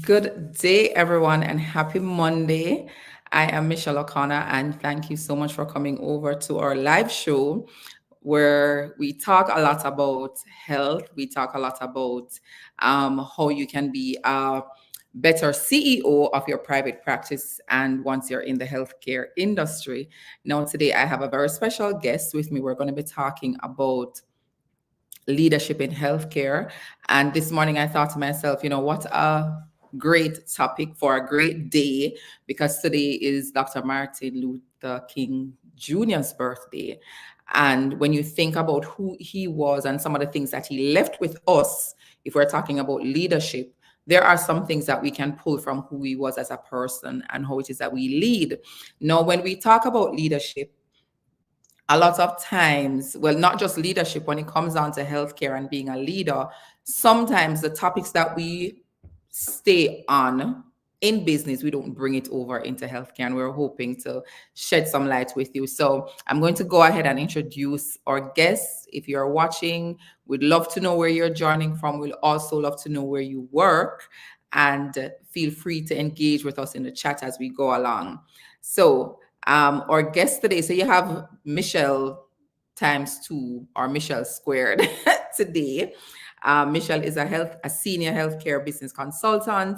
Good day, everyone, and happy Monday. I am Michelle O'Connor, and thank you so much for coming over to our live show where we talk a lot about health. We talk a lot about how you can be a better CEO of your private practice and once you're in the healthcare industry. Now, today I have a very special guest with me. We're going to be talking about leadership in healthcare. And this morning I thought to myself, what a great topic for a great day, because today is Dr. Martin Luther King Jr.'s birthday. And when you think about who he was and some of the things that he left with us, if we're talking about leadership, there are some things that we can pull from who he was as a person and how it is that we lead. Now, when we talk about leadership, a lot of times, well, not just leadership, when it comes down to healthcare and being a leader, sometimes the topics that we stay on in business, we don't bring it over into healthcare. And we're hoping to shed some light with you. So I'm going to go ahead and introduce our guests. If you're watching, we'd love to know where you're joining from. We'll also love to know where you work. And feel free to engage with us in the chat as we go along. So, our guest today, so you have Michelle times two, or Michelle squared today. Michelle is a senior healthcare business consultant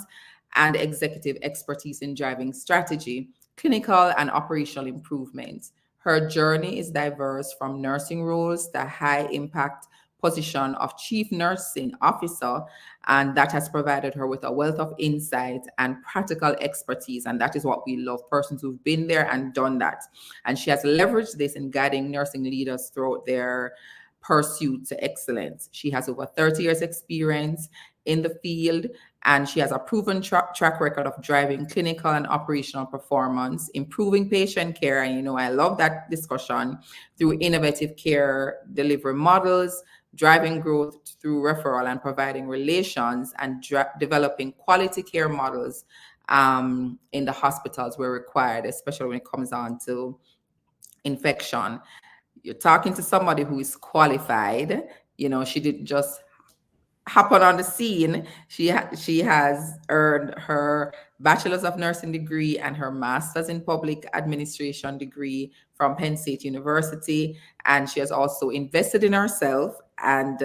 and executive expertise in driving strategy, clinical and operational improvements. Her journey is diverse, from nursing roles to high impact position of chief nursing officer, and that has provided her with a wealth of insight and practical expertise. And that is what we love, persons who've been there and done that. And she has leveraged this in guiding nursing leaders throughout their pursuit to excellence. She has over 30 years experience in the field, and she has a proven track record of driving clinical and operational performance, improving patient care. And I love that discussion, through innovative care delivery models, driving growth through referral and providing relations, and developing quality care models in the hospitals where required, especially when it comes on to infection. You're talking to somebody who is qualified. She didn't just happen on the scene. She has earned her bachelor's of nursing degree and her master's in public administration degree from Penn State University, and she has also invested in herself, and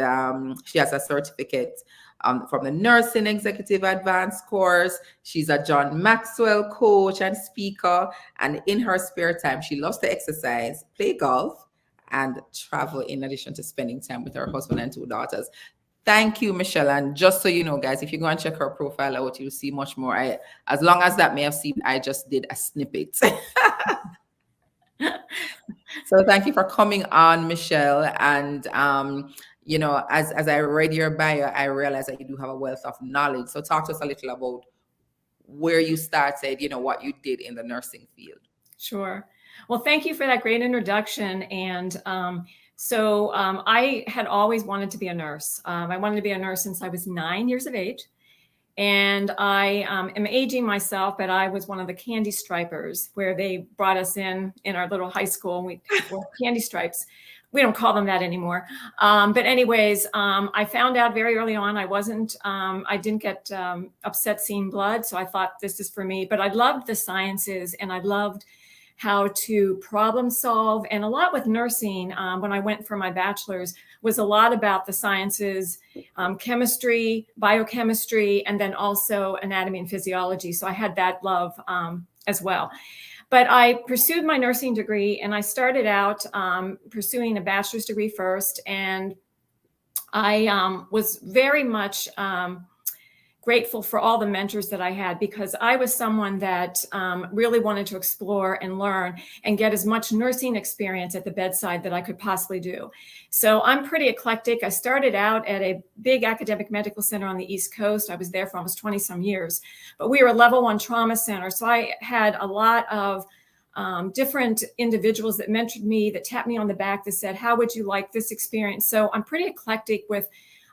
she has a certificate from the Nursing Executive Advanced course. She's a John Maxwell coach and speaker, and in her spare time, she loves to exercise, play golf, and travel, in addition to spending time with her husband and two daughters. Thank you, Michelle. And just so you know, guys, if you go and check her profile out, you'll see much more. As long as that may have seemed, I just did a snippet. So thank you for coming on, Michelle. And as I read your bio, I realized that you do have a wealth of knowledge. So talk to us a little about where you started, what you did in the nursing field. Sure. Well, thank you for that great introduction. And I had always wanted to be a nurse. I wanted to be a nurse since I was 9 years of age. And I am aging myself, but I was one of the candy stripers, where they brought us in our little high school, and we wore candy stripes. We don't call them that anymore. But anyways, I found out very early on I didn't get upset seeing blood. So I thought, this is for me. But I loved the sciences, and I loved how to problem solve. And a lot with nursing, when I went for my bachelor's, was a lot about the sciences, chemistry, biochemistry, and then also anatomy and physiology. So I had that love as well. But I pursued my nursing degree, and I started out pursuing a bachelor's degree first. And I was very much grateful for all the mentors that I had, because I was someone that really wanted to explore and learn and get as much nursing experience at the bedside that I could possibly do. So I'm pretty eclectic. I started out at a big academic medical center on the East Coast. I was there for almost 20 some years, but we were a level 1 trauma center. So I had a lot of different individuals that mentored me, that tapped me on the back, that said, how would you like this experience? So I'm pretty eclectic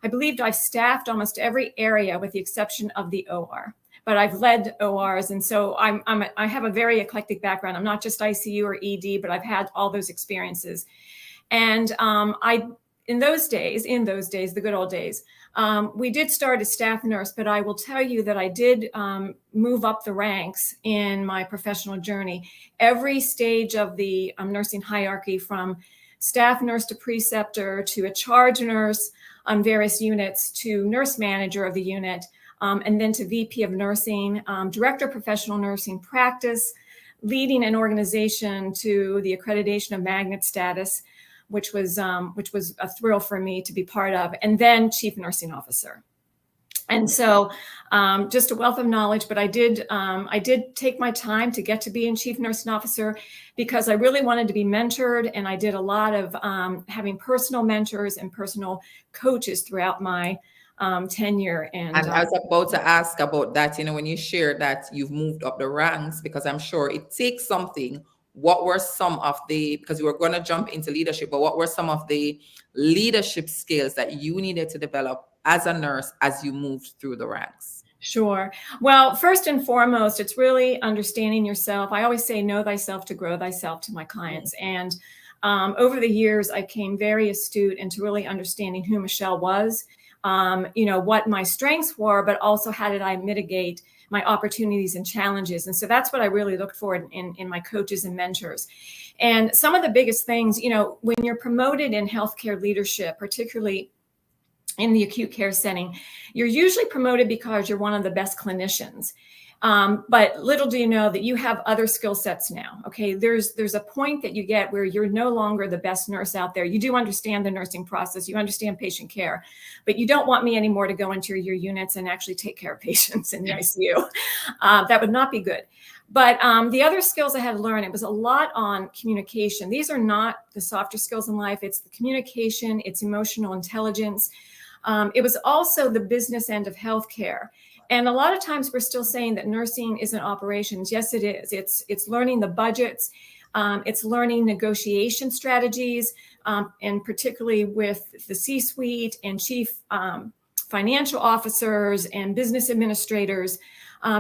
I believed I've staffed almost every area with the exception of the OR, but I've led ORs. And so I have a very eclectic background. I'm not just ICU or ED, but I've had all those experiences. And in those days, the good old days, we did start as staff nurse, but I will tell you that I did move up the ranks in my professional journey. Every stage of the nursing hierarchy, from staff nurse to preceptor to a charge nurse on various units to nurse manager of the unit, and then to VP of nursing, director of professional nursing practice, leading an organization to the accreditation of magnet status, which was a thrill for me to be part of, and then chief nursing officer. And so just a wealth of knowledge, but I did take my time to get to being chief nursing officer because I really wanted to be mentored, and I did a lot of having personal mentors and personal coaches throughout my tenure. And I was about to ask about that, when you shared that you've moved up the ranks, because I'm sure it takes something. What were some of because we were going to jump into leadership, but what were some of the leadership skills that you needed to develop as a nurse as you moved through the ranks? Sure. Well, first and foremost, it's really understanding yourself. I always say, know thyself to grow thyself to my clients. And over the years, I became very astute into really understanding who Michelle was, what my strengths were, but also how did I mitigate my opportunities and challenges. And so that's what I really looked for in my coaches and mentors. And some of the biggest things, when you're promoted in healthcare leadership, particularly in the acute care setting, you're usually promoted because you're one of the best clinicians. But little do you know that you have other skill sets now. Okay, there's a point that you get where you're no longer the best nurse out there. You do understand the nursing process, you understand patient care, but you don't want me anymore to go into your units and actually take care of patients in the ICU. That would not be good. But the other skills I had to learn, it was a lot on communication. These are not the softer skills in life. It's the communication, it's emotional intelligence. It was also the business end of healthcare. And a lot of times we're still saying that nursing isn't operations. Yes, it is. It's learning the budgets. It's learning negotiation strategies, and particularly with the C-suite and chief financial officers and business administrators,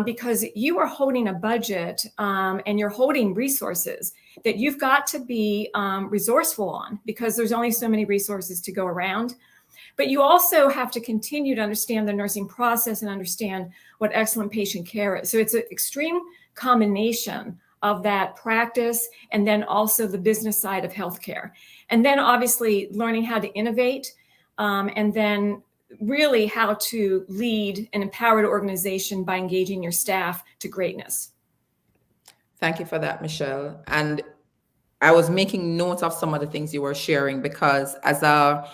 because you are holding a budget and you're holding resources that you've got to be resourceful on, because there's only so many resources to go around. But you also have to continue to understand the nursing process and understand what excellent patient care is. So it's an extreme combination of that practice and then also the business side of healthcare. And then obviously learning how to innovate, and then really how to lead an empowered organization by engaging your staff to greatness. Thank you for that, Michelle. And I was making note of some of the things you were sharing, because as a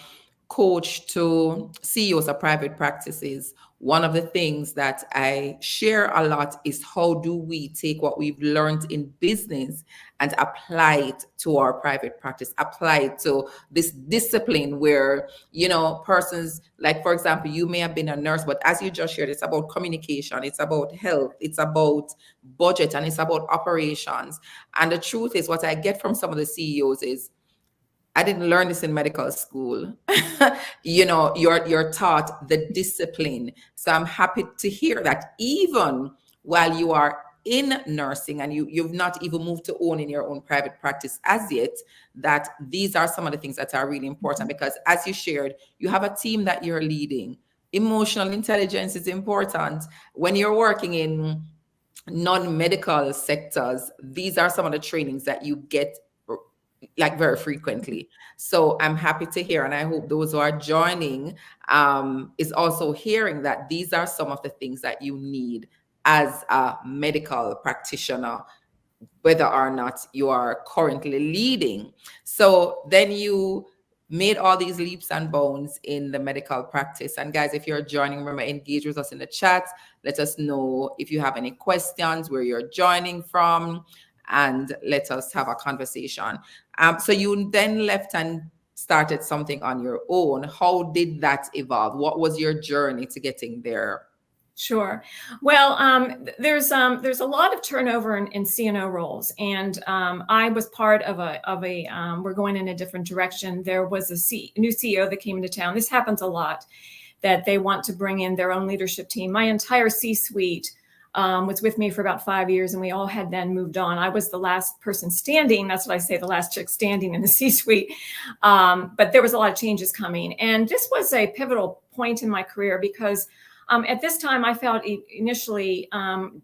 coach to CEOs of private practices, one of the things that I share a lot is how do we take what we've learned in business and apply it to our private practice, apply it to this discipline where, persons, like, for example, you may have been a nurse, but as you just shared, it's about communication, it's about health, it's about budget, and it's about operations. And the truth is, what I get from some of the CEOs is, I didn't learn this in medical school. You're taught the discipline. So I'm happy to hear that even while you are in nursing and you've not even moved to owning your own private practice as yet, that these are some of the things that are really important, because as you shared, you have a team that you're leading. Emotional intelligence is important. When you're working in non-medical sectors, these are some of the trainings that you get like very frequently. So I'm happy to hear, and I hope those who are joining is also hearing that these are some of the things that you need as a medical practitioner, whether or not you are currently leading. So then you made all these leaps and bounds in the medical practice. And guys, if you're joining, remember, engage with us in the chat. Let us know if you have any questions, where you're joining from, and let us have a conversation. So you then left and started something on your own. How did that evolve? What was your journey to getting there? Sure. Well, there's a lot of turnover in CNO roles, and I was part of a we're going in a different direction. There was a new CEO that came into town. This happens a lot, that they want to bring in their own leadership team. My entire C-suite was with me for about 5 years, and we all had then moved on. I was the last person standing. That's what I say, the last chick standing in the C-suite. But there was a lot of changes coming. And this was a pivotal point in my career because at this time I felt initially,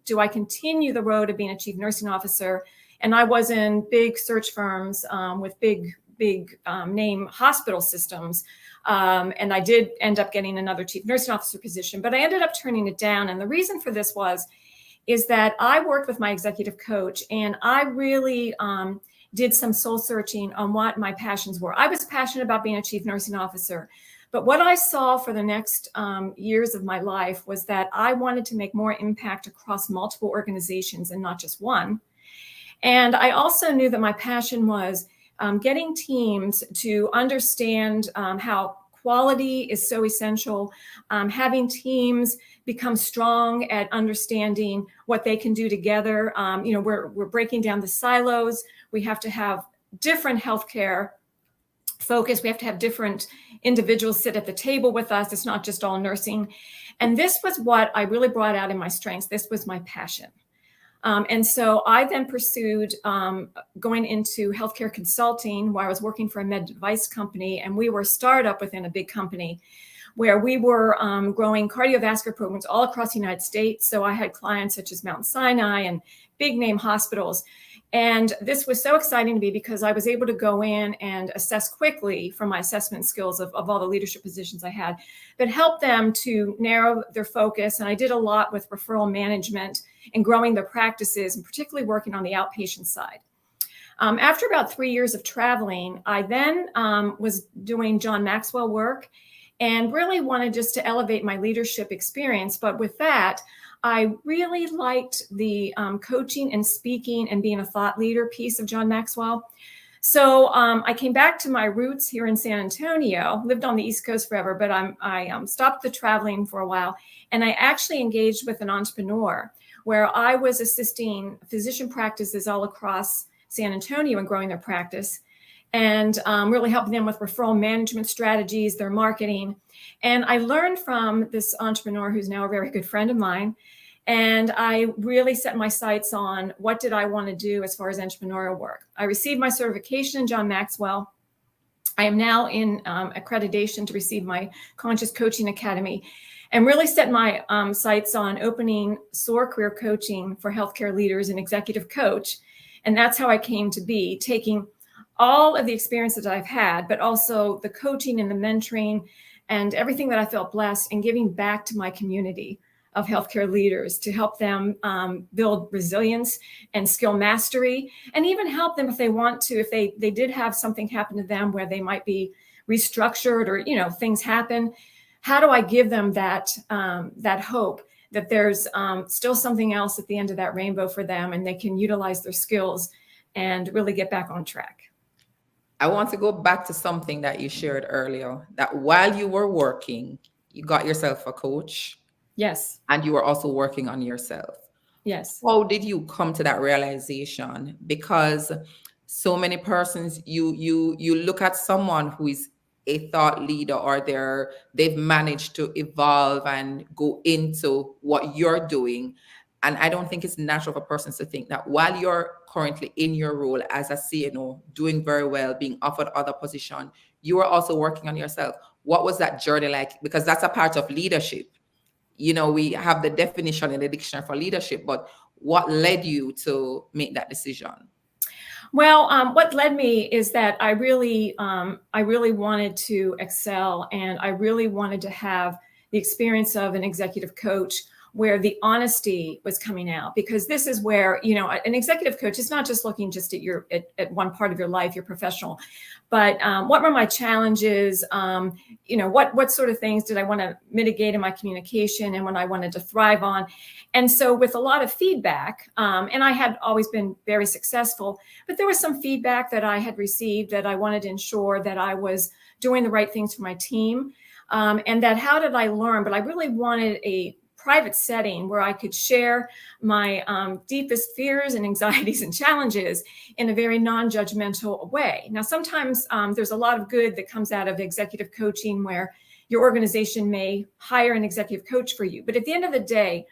do I continue the road of being a chief nursing officer? And I was in big search firms with big name hospital systems. And I did end up getting another chief nursing officer position, but I ended up turning it down. And the reason for this is that I worked with my executive coach, and I really did some soul searching on what my passions were. I was passionate about being a chief nursing officer, but what I saw for the next years of my life was that I wanted to make more impact across multiple organizations and not just one. And I also knew that my passion was getting teams to understand how quality is so essential, having teams become strong at understanding what they can do together. We're breaking down the silos. We have to have different healthcare focus. We have to have different individuals sit at the table with us. It's not just all nursing. And this was what I really brought out in my strengths. This was my passion. And so I then pursued going into healthcare consulting, where I was working for a med device company, and we were a startup within a big company where we were growing cardiovascular programs all across the United States. So I had clients such as Mount Sinai and big name hospitals. And this was so exciting to me because I was able to go in and assess quickly from my assessment skills of all the leadership positions I had, but help them to narrow their focus. And I did a lot with referral management and growing their practices, and particularly working on the outpatient side. After about 3 years of traveling, I then was doing John Maxwell work and really wanted just to elevate my leadership experience. But with that, I really liked the coaching and speaking and being a thought leader piece of John Maxwell. So I came back to my roots here in San Antonio, lived on the East Coast forever, but I stopped the traveling for a while. And I actually engaged with an entrepreneur where I was assisting physician practices all across San Antonio and growing their practice, and really helping them with referral management strategies, their marketing. And I learned from this entrepreneur who's now a very good friend of mine. And I really set my sights on what did I want to do as far as entrepreneurial work. I received my certification in John Maxwell. I am now in accreditation to receive my Conscious Coaching Academy, and really set my sights on opening SOAR career coaching for healthcare leaders and executive coach. And that's how I came to be, taking all of the experiences that I've had, but also the coaching and the mentoring and everything that I felt blessed, and giving back to my community of healthcare leaders to help them build resilience and skill mastery, and even help them if they want to, if they did have something happen to them where they might be restructured or, things happen. How do I give them that hope that there's still something else at the end of that rainbow for them, and they can utilize their skills and really get back on track? I want to go back to something that you shared earlier, that while you were working, you got yourself a coach. Yes. And you were also working on yourself. Yes. How did you come to that realization? Because so many persons, you look at someone who is a thought leader, or they've managed to evolve and go into what you're doing. And I don't think it's natural for persons to think that while you're currently in your role as a CNO, doing very well, being offered other position, you are also working on yourself. What was that journey like? Because that's a part of leadership. We have the definition in the dictionary for leadership, but what led you to make that decision? Well, what led me is that I really wanted to excel, and I really wanted to have the experience of an executive coach where the honesty was coming out, because this is where, an executive coach is not just looking just at one part of your life, your professional, but what were my challenges? What sort of things did I want to mitigate in my communication and when I wanted to thrive on? And so with a lot of feedback, and I had always been very successful, but there was some feedback that I had received that I wanted to ensure that I was doing the right things for my team. And that how did I learn? But I really wanted a private setting where I could share my deepest fears and anxieties and challenges in a very non-judgmental way. Now, sometimes there's a lot of good that comes out of executive coaching where your organization may hire an executive coach for you. But at the end of the day,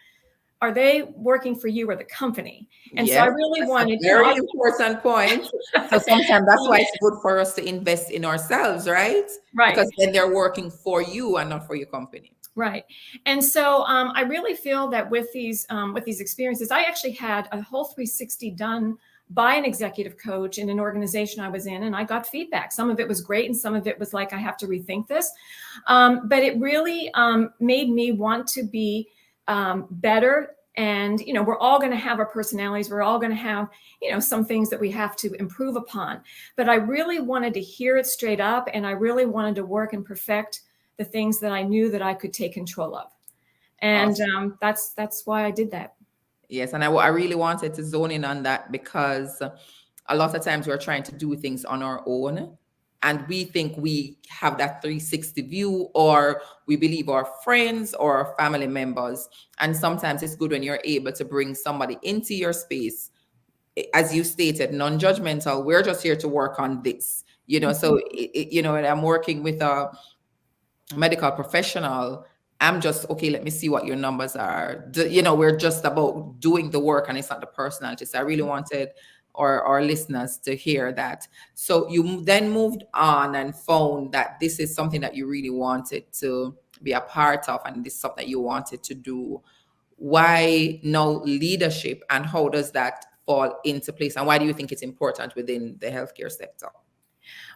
are they working for you or the company? And so I Yes, really that's a wanted, very important point. So sometimes that's why it's good for us to invest in ourselves, right? right. Because then they're working for you and not for your company. Right. And so I really feel that with these experiences, I actually had a whole 360 done by an executive coach in an organization I was in, and I got feedback. Some of it was great, and some of it was like, I have to rethink this. But it really made me want to be better. And, we're all going to have our personalities. We're all going to have, some things that we have to improve upon. But I really wanted to hear it straight up, and I really wanted to work and perfect the things that I knew that I could take control of. And Awesome. that's why I did that. Yes, and I really wanted to zone in on that because a lot of times we're trying to do things on our own and we think we have that 360 view, or we believe our friends or our family members. And sometimes it's good when you're able to bring somebody into your space, as you stated, non-judgmental. We're just here to work on this, so and I'm working with a medical professional. I'm just, okay, let me see what your numbers are. We're just about doing the work and it's not the personality. So I really wanted our listeners to hear that. So you then moved on and found that this is something that you really wanted to be a part of, and this is something that you wanted to do. Why now leadership, and how does that fall into place? And why do you think it's important within the healthcare sector?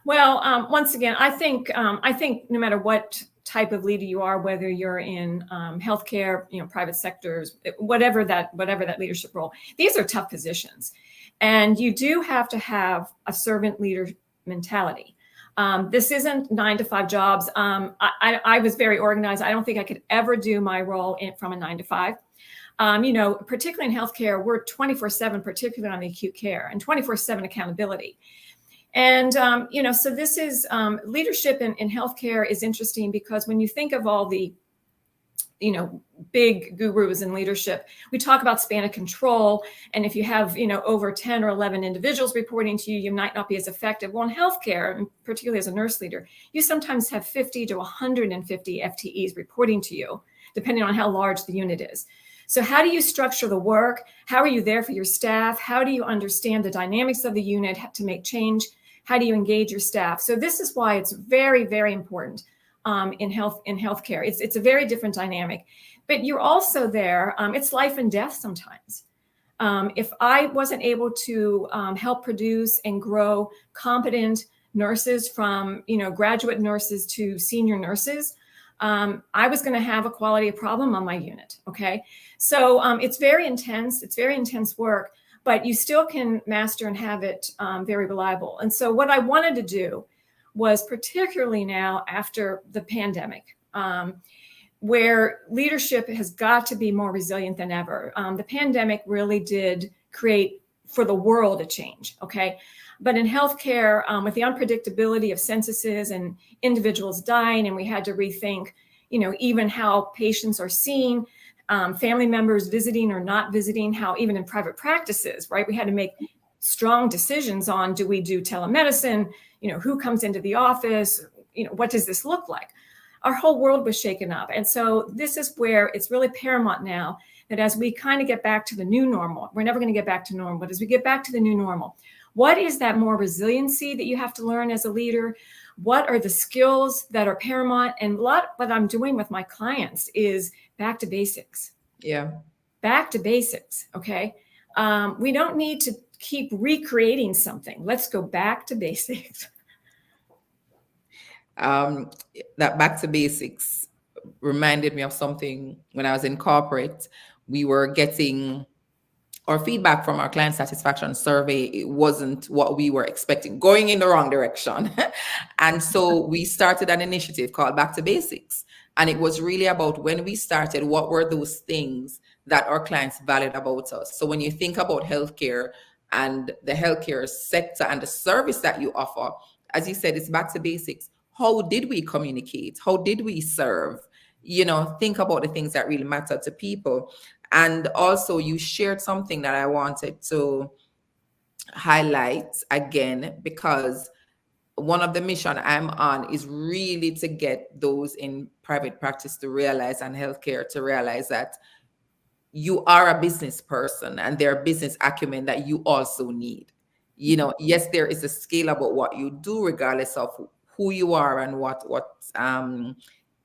Well, once again, I think no matter what type of leader you are, whether you're in healthcare, private sectors, whatever that leadership role, these are tough positions, and you do have to have a servant leader mentality. This isn't 9-to-5 jobs. I was very organized. I don't think I could ever do my role from a 9-to-5. Particularly in healthcare, we're 24/7, particularly on the acute care, and 24/7 accountability. And, so this is leadership in healthcare is interesting because when you think of all the, big gurus in leadership, we talk about span of control. And if you have, over 10 or 11 individuals reporting to you, you might not be as effective. Well, in healthcare, and particularly as a nurse leader, you sometimes have 50 to 150 FTEs reporting to you, depending on how large the unit is. So how do you structure the work? How are you there for your staff? How do you understand the dynamics of the unit to make change? How do you engage your staff? So this is why it's very, very important in healthcare. It's a very different dynamic, but you're also there. It's life and death sometimes. If I wasn't able to help produce and grow competent nurses from graduate nurses to senior nurses, I was going to have a quality of problem on my unit. Okay, so it's very intense. It's very intense work, but you still can master and have it very reliable. And so what I wanted to do was, particularly now after the pandemic, where leadership has got to be more resilient than ever. The pandemic really did create for the world a change, okay? But in healthcare, with the unpredictability of censuses and individuals dying, and we had to rethink, even how patients are seen, family members visiting or not visiting, how even in private practices, right? We had to make strong decisions on, do we do telemedicine? Who comes into the office? What does this look like? Our whole world was shaken up. And so this is where it's really paramount now that as we kind of get back to the new normal, we're never going to get back to normal, but as we get back to the new normal, what is that more resiliency that you have to learn as a leader? What are the skills that are paramount? And a lot what I'm doing with my clients is back to basics. Yeah. Back to basics, okay? We don't need to keep recreating something. Let's go back to basics. That back to basics reminded me of something when I was in corporate. We were getting our feedback from our client satisfaction survey. It wasn't what we were expecting, going in the wrong direction. And so we started an initiative called Back to Basics. And it was really about, when we started, what were those things that our clients valued about us? So when you think about healthcare and the healthcare sector and the service that you offer, as you said, it's back to basics. How did we communicate? How did we serve? Think about the things that really matter to people. And also, you shared something that I wanted to highlight again, because one of the mission I'm on is really to get those in private practice to realize, and healthcare to realize, that you are a business person and there are business acumen that you also need. Yes, there is a scale about what you do, regardless of who you are and what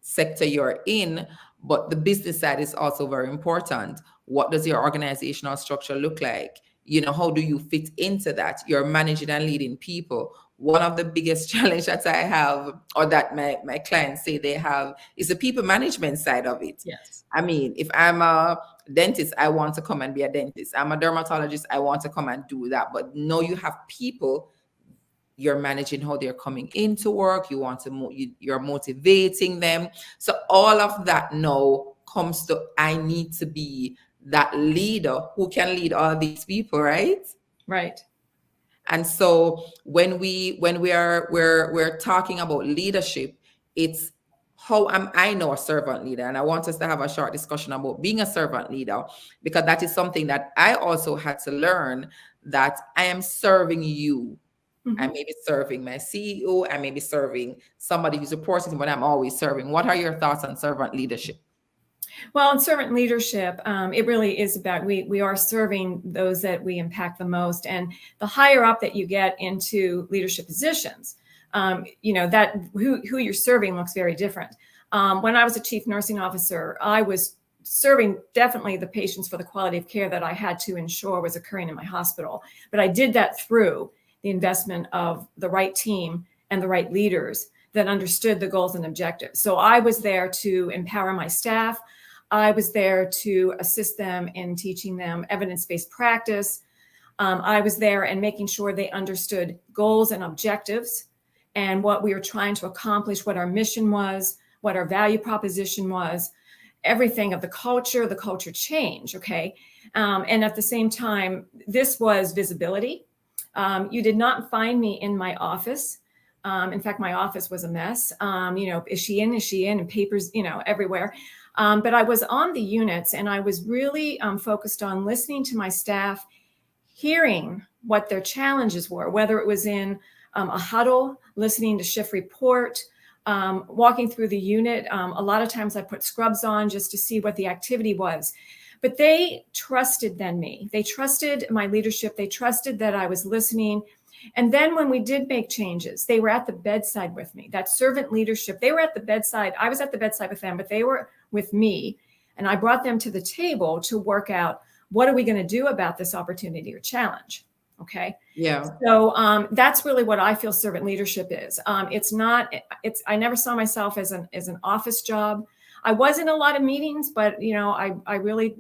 sector you're in. But the business side is also very important. What does your organizational structure look like? How do you fit into that? You're managing and leading people. One of the biggest challenge that I have, or that my clients say they have, is the people management side of it. Yes. I mean, if I'm a dentist, I want to come and be a dentist. I'm a dermatologist, I want to come and do that. But no, you have people, you're managing how they're coming into work. You want to, you're motivating them. So all of that now comes to, I need to be that leader who can lead all these people, right? Right. And so when we're talking about leadership, it's how am I now a servant leader? And I want us to have a short discussion about being a servant leader, because that is something that I also had to learn, that I am serving you. I Mm-hmm. may be serving my CEO, I may be serving somebody who's reporting, but I'm always serving. What are your thoughts on servant leadership? Well, in servant leadership, it really is about we are serving those that we impact the most, and the higher up that you get into leadership positions, that who you're serving looks very different. When I was a chief nursing officer, I was serving definitely the patients for the quality of care that I had to ensure was occurring in my hospital, but I did that through the investment of the right team and the right leaders that understood the goals and objectives. So I was there to empower my staff. I was there to assist them in teaching them evidence-based practice. I was there and making sure they understood goals and objectives and what we were trying to accomplish, what our mission was, what our value proposition was, everything of the culture change, okay? And at the same time, this was visibility. You did not find me in my office. In fact, my office was a mess. Is she in? Is she in? And papers, everywhere. But I was on the units, and I was really focused on listening to my staff, hearing what their challenges were, whether it was in a huddle, listening to shift report, walking through the unit. A lot of times I put scrubs on just to see what the activity was. But they trusted then me. They trusted my leadership. They trusted that I was listening. And then when we did make changes, they were at the bedside with me. That servant leadership, they were at the bedside. I was at the bedside with them, but they were with me. And I brought them to the table to work out, what are we going to do about this opportunity or challenge? Okay. Yeah. So that's really what I feel servant leadership is. I never saw myself as an office job. I was in a lot of meetings, but I really,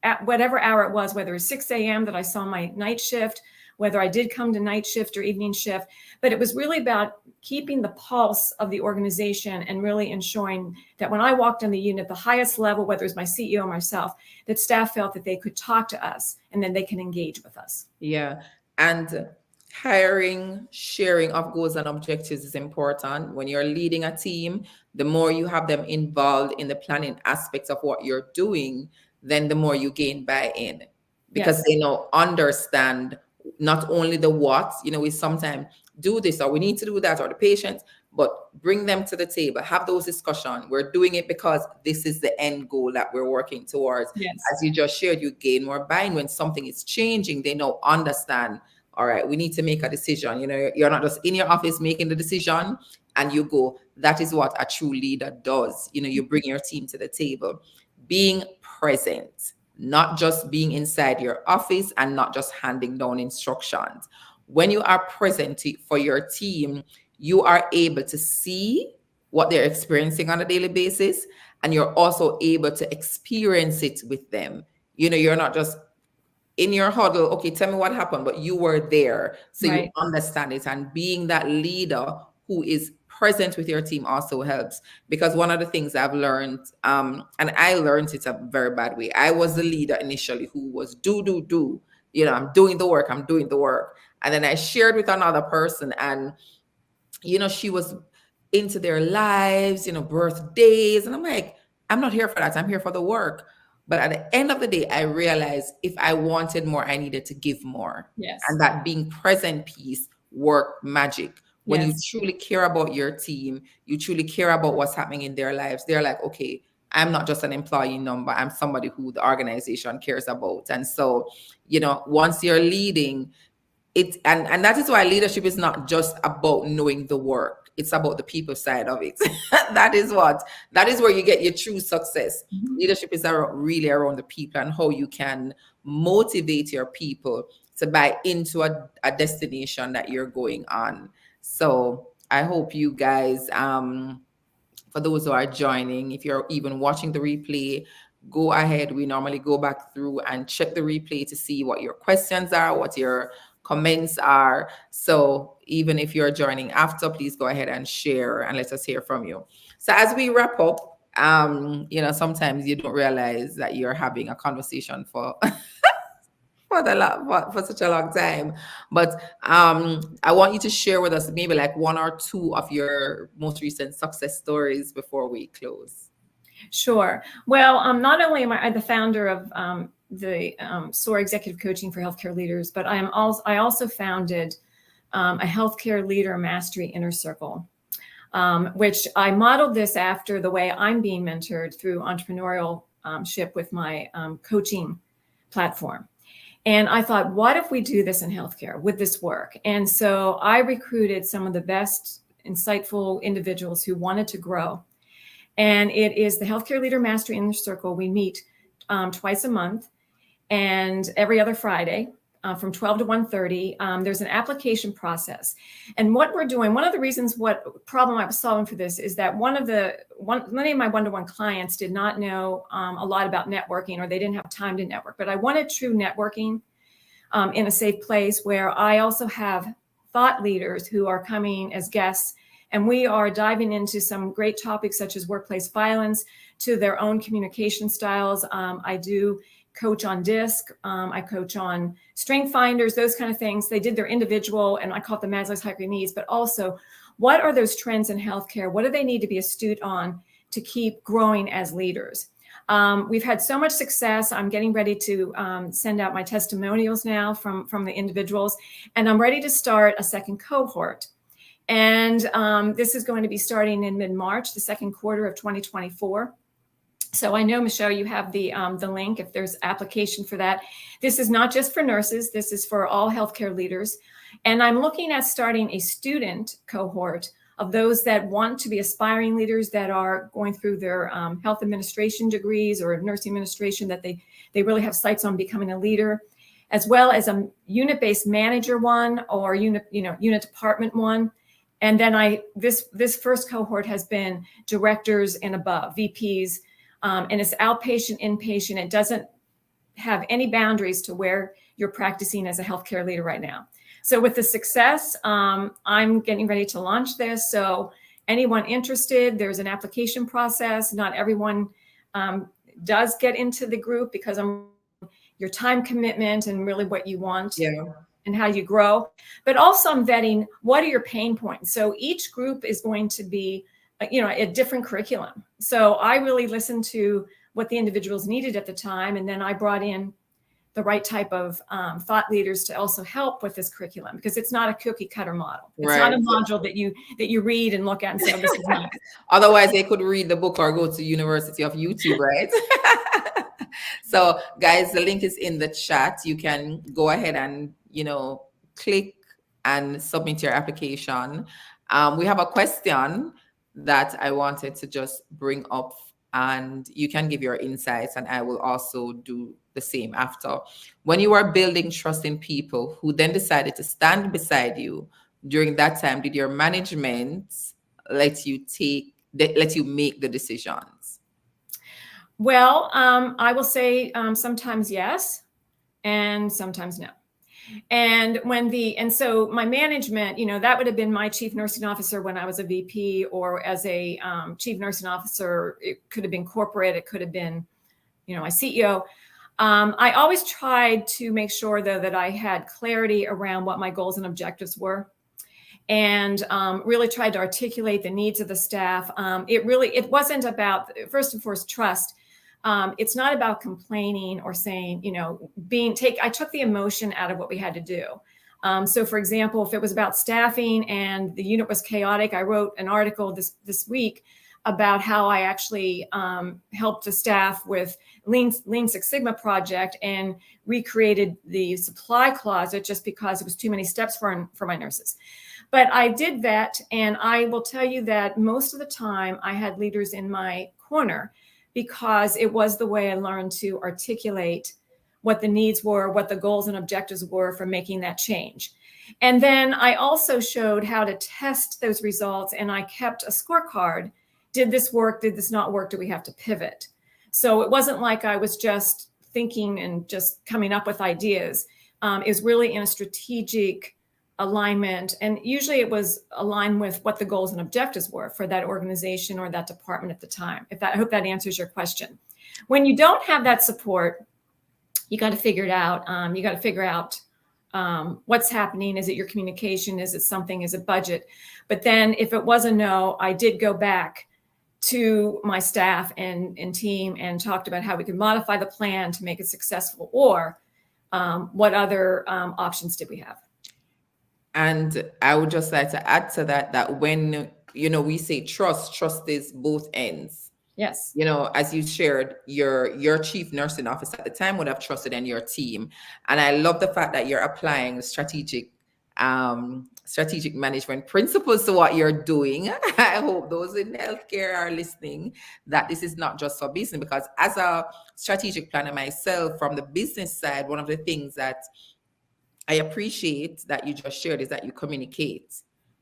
at whatever hour it was, whether it was 6 a.m. that I saw my night shift, whether I did come to night shift or evening shift, but it was really about keeping the pulse of the organization and really ensuring that when I walked in the unit, the highest level, whether it was my CEO or myself, that staff felt that they could talk to us and then they can engage with us. Yeah. And hiring, sharing of goals and objectives is important. When you're leading a team, the more you have them involved in the planning aspects of what you're doing, then the more you gain buy-in, because Yes. they now understand not only the what, we sometimes do this or we need to do that, or the patients, but bring them to the table, have those discussions. We're doing it because this is the end goal that we're working towards. Yes. As you just shared, you gain more buy-in. When something is changing, they now understand, all right, we need to make a decision. You're not just in your office making the decision and you go. That is what a true leader does. You bring your team to the table, being present, not just being inside your office and not just handing down instructions. When you are present for your team, you are able to see what they're experiencing on a daily basis, and you're also able to experience it with them. You're not just in your huddle, okay, tell me what happened, but you were there, so you Right. understand it. And being that leader who is present with your team also helps, because one of the things I've learned, and I learned it a very bad way. I was the leader initially who was do, I'm doing the work, and then I shared with another person, and she was into their lives, birthdays. And I'm like, I'm not here for that. I'm here for the work. But at the end of the day, I realized if I wanted more, I needed to give more. Yes. And that being present piece worked magic. When you Yes. truly care about your team, you truly care about what's happening in their lives, they're like, okay, I'm not just an employee number. I'm somebody who the organization cares about. And so, once you're leading, and that is why leadership is not just about knowing the work. It's about the people side of it. that is where you get your true success. Leadership is really around the people and how you can motivate your people to buy into a destination that you're going on. So I hope you guys, for those who are joining, if you're even watching the replay, go ahead. We normally go back through and check the replay to see what your questions are, what your comments are. So even if you're joining after, please go ahead and share and let us hear from you. So as we wrap up, sometimes you don't realize that you're having a conversation for for such a long time. But I want you to share with us maybe like one or two of your most recent success stories before we close. Sure. Well, not only am I the founder of the SOAR Executive Coaching for Healthcare Leaders, but I also founded a Healthcare Leader Mastery Inner Circle, which I modeled this after the way I'm being mentored through entrepreneurship with my coaching platform. And I thought, what if we do this in healthcare? Would this work? And so I recruited some of the best, insightful individuals who wanted to grow. And it is the Healthcare Leader Mastery Inner Circle. We meet twice a month and every other Friday from 12 to 1:30. There's an application process. And what we're doing, one of the reasons what problem I was solving for this is that many of my one-to-one clients did not know a lot about networking, or they didn't have time to network. But I wanted true networking in a safe place where I also have thought leaders who are coming as guests. And we are diving into some great topics such as workplace violence, to their own communication styles. I do coach on DISC. I coach on strength finders, those kind of things. They did their individual, and I call it the Maslow's hierarchy of needs, but also what are those trends in healthcare? What do they need to be astute on to keep growing as leaders? We've had so much success. I'm getting ready to send out my testimonials now from the individuals, and I'm ready to start a second cohort. And this is going to be starting in mid-March, the second quarter of 2024. So I know, Michelle, you have the link if there's application for that. This is not just for nurses. This is for all healthcare leaders. And I'm looking at starting a student cohort of those that want to be aspiring leaders that are going through their health administration degrees or nursing administration, that they really have sights on becoming a leader, as well as a unit-based manager one or unit department one. And then this first cohort has been directors and above, VPs, and it's outpatient, inpatient. It doesn't have any boundaries to where you're practicing as a healthcare leader right now. So with the success, I'm getting ready to launch this. So anyone interested, there's an application process. Not everyone does get into the group because your time commitment and really what you want. Yeah. And how you grow, but also I'm vetting what are your pain points. So each group is going to be, a different curriculum. So I really listened to what the individuals needed at the time, and then I brought in the right type of thought leaders to also help with this curriculum, because it's not a cookie cutter model. It's not a module that you read and look at and say, oh, this is nice. Otherwise, they could read the book or go to University of YouTube, right? So, guys, the link is in the chat. You can go ahead and click and submit your application. We have a question that I wanted to just bring up, and you can give your insights, and I will also do the same after. When you are building trust in people who then decided to stand beside you during that time, did your management let you make the decisions? Well, I will say sometimes yes, and sometimes no. And so my management, that would have been my chief nursing officer when I was a VP, or as a chief nursing officer. It could have been corporate. It could have been, my CEO. I always tried to make sure, though, that I had clarity around what my goals and objectives were, and really tried to articulate the needs of the staff. It wasn't about, first and foremost, trust. It's not about complaining or saying, I took the emotion out of what we had to do. So for example, if it was about staffing and the unit was chaotic, I wrote an article this week about how I actually helped the staff with Lean Six Sigma project and recreated the supply closet just because it was too many steps for my nurses. But I did that, and I will tell you that most of the time I had leaders in my corner because it was the way I learned to articulate what the needs were, what the goals and objectives were for making that change. And then I also showed how to test those results, and I kept a scorecard. Did this work? Did this not work? Do we have to pivot? So it wasn't like I was just thinking and just coming up with ideas. It was really in a strategic alignment, and usually it was aligned with what the goals and objectives were for that organization or that department at the time. I hope that answers your question. When you don't have that support, you got to figure it out. You got to figure out what's happening. Is it your communication? Is it something? Is it budget? But then if it was a no, I did go back to my staff and team and talked about how we could modify the plan to make it successful, or what other options did we have. And I would just like to add to that, that when, we say trust is both ends. Yes. As you shared, your chief nursing officer at the time would have trusted in your team. And I love the fact that you're applying strategic management principles to what you're doing. I hope those in healthcare are listening, that this is not just for business, because as a strategic planner myself from the business side, one of the things that I appreciate that you just shared is that you communicate.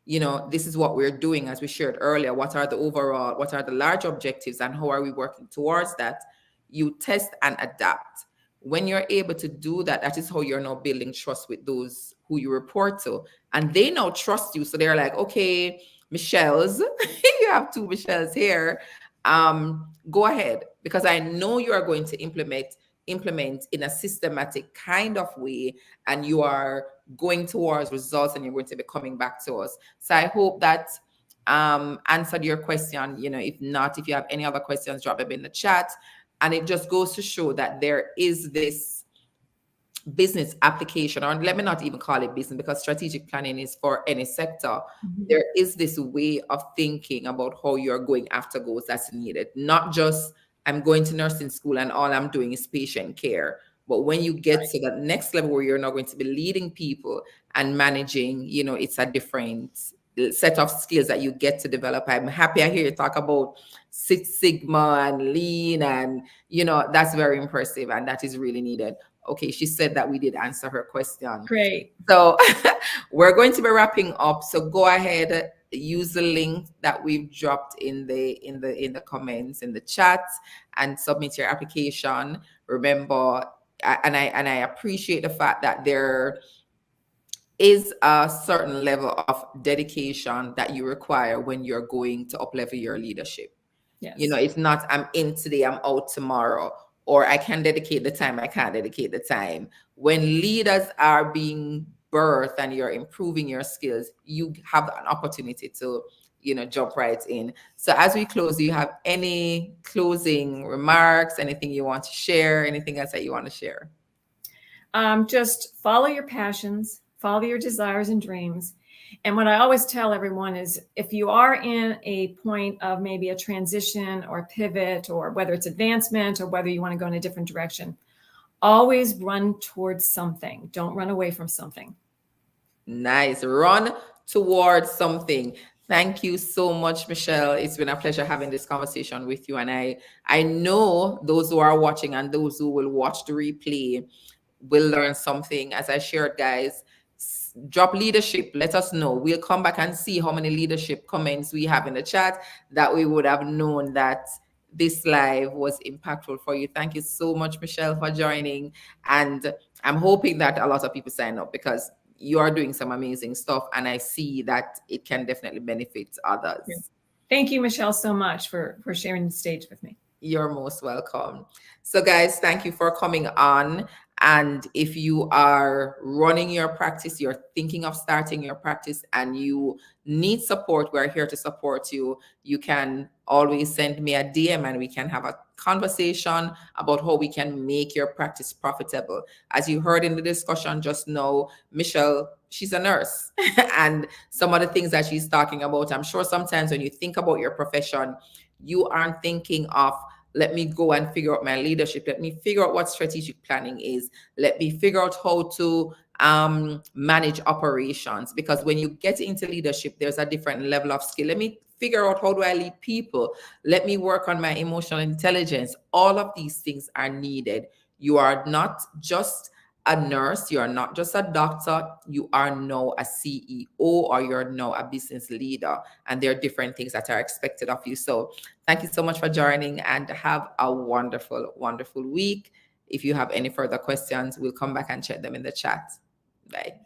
This is what we're doing, as we shared earlier. What are the large objectives, and how are we working towards that? You test and adapt. When you're able to do that, that is how you're now building trust with those who you report to. And they now trust you. So they're like, okay, Michelle's, you have two Michelle's here. Go ahead, because I know you are going to implement in a systematic kind of way, and you are going towards results, and you're going to be coming back to us. So I hope that answered your question. If not, if you have any other questions, drop them in the chat. And it just goes to show that there is this business application, or let me not even call it business, because strategic planning is for any sector. Mm-hmm. There is this way of thinking about how you're going after goals that's needed, not just I'm going to nursing school and all I'm doing is patient care. But when you get to that next level where you're not going to be leading people and managing, it's a different set of skills that you get to develop. I'm happy I hear you talk about Six Sigma and Lean, and, that's very impressive, and that is really needed. Okay, she said that we did answer her question. Great. So we're going to be wrapping up. So go ahead, use the link that we've dropped in the comments in the chat, and submit your application. Remember, and I appreciate the fact that there is a certain level of dedication that you require when you're going to up-level your leadership. Yes. It's not I'm in today, I'm out tomorrow, or I can dedicate the time, I can't dedicate the time. When leaders are being birthed and you're improving your skills, you have an opportunity to, jump right in. So as we close, do you have any closing remarks, anything you want to share, anything else that you want to share? Just follow your passions, follow your desires and dreams. And what I always tell everyone is, if you are in a point of maybe a transition or pivot, or whether it's advancement or whether you want to go in a different direction, always run towards something. Don't run away from something. Nice. Run towards something. Thank you so much, Michelle. It's been a pleasure having this conversation with you. And I know those who are watching and those who will watch the replay will learn something. As I shared, guys, drop leadership. Let us know. We'll come back and see how many leadership comments we have in the chat, that we would have known that this live was impactful for you. Thank you so much, Michelle, for joining. And I'm hoping that a lot of people sign up, because you are doing some amazing stuff, and I see that it can definitely benefit others. Thank you, Michelle, so much for sharing the stage with me. You're most welcome. So guys, thank you for coming on. And if you are running your practice, you're thinking of starting your practice, and you need support, we're here to support you. You can always send me a DM, and we can have a conversation about how we can make your practice profitable. As you heard in the discussion just now, Michelle, she's a nurse, and some of the things that she's talking about, I'm sure sometimes when you think about your profession, You aren't thinking of, let me go and figure out my leadership. Let me figure out what strategic planning is. Let me figure out how to manage operations. Because when you get into leadership, there's a different level of skill. Let me figure out, how do I lead people? Let me work on my emotional intelligence. All of these things are needed. You are not just a nurse, you are not just a doctor, you are now a CEO, or you're now a business leader, and there are different things that are expected of you. So thank you so much for joining, and have a wonderful, wonderful week. If you have any further questions, we'll come back and check them in the chat. Bye.